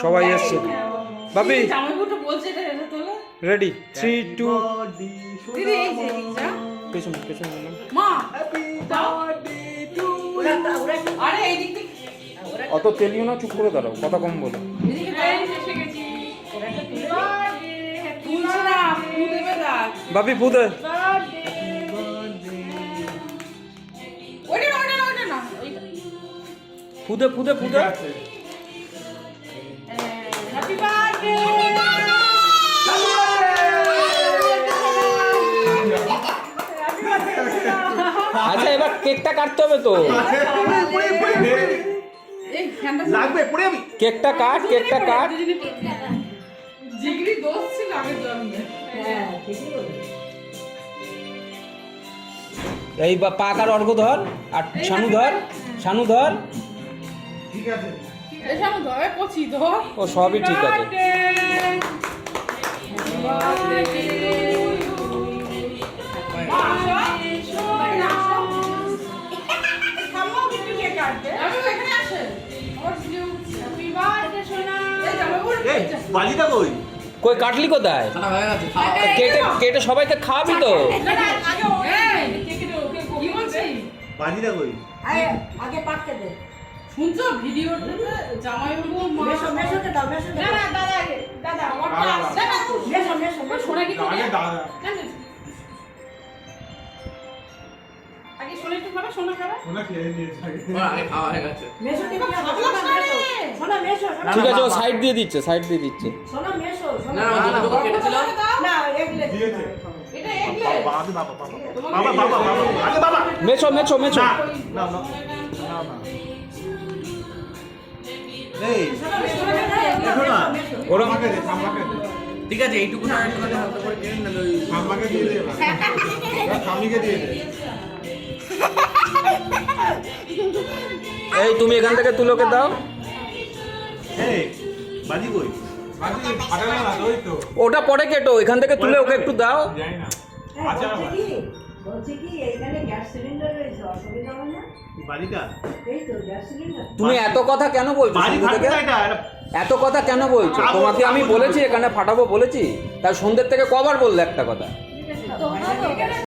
সবাই এসছে বাবি রেডি 3 2 পেছনে পেছনে অত তেলিও না, চুপ করে দাঁড়াও, কথা কম বলো। বাবি পুদে পুদে পুদে পুদে আচ্ছা এবার কেকটা কাটতে হবে তো, কেকটা কাট, কেকটা কাট। এই পাক আর অর্ঘ ধর, আর শানু ধর, শানু ধর, ও সবই ঠিক আছে। কই কাটলি কোথায়? কেটে কেটে সবাইকে খাওয়াবি তো। আগে পাকতে দে। শুনছো ভিডিওতে জামাই বাবু মেশোকে দাও, মেশোকে দাও। না দাদা আগে, দাদা আমারটা আসছে না তো। মেশো সোনা কি করে? দাদা আগে সোনা একটু খাবে, সোনা খাবে। ওনা খেয়ে নিয়েছে আগে খাওয়া হয়ে গেছে। মেশোকে দাও, সোনা মেশো। ঠিক আছে, ও সাইড দিয়ে দিচ্ছে, সাইড দিয়ে দিচ্ছে। সোনা মেশো, না না যতটুকু কেটেছিল না এগলে দিয়েছে। এটা একলে বাবা মেছো মেছো মেছো। না এই ওরা আমাকে দে, আমাকে দে, ঠিক আছে এইটুকু না তোমাকে হালকা করে কেন না ওই আমাকে দিয়ে দে, স্বামীকে দিয়ে দে। এই তুমি এখান থেকে তুলোকে দাও। এই বাজি কই? বাজি ফাটানো না ওই তো। ওটা পরে কেটো, এখান থেকে তুলে ওকে একটু দাও। জানি না। আচ্ছা বলছি কি এখানে গ্যাস সিলিন্ডার রয়েছে, অসুবিধা হবে না? বাজিটা এই তো গ্যাস সিলিন্ডার। তুমি এত কথা কেন বলছো? বাজি সন্ধ্যে ফাটবে থেকে না এটা। এত কথা কেন বলছো? তোমাকে আমি বলেছি এখানে ফাটাবো বলেছি, তার সন্ধ্যের থেকে কবার বললে একটা কথা? তো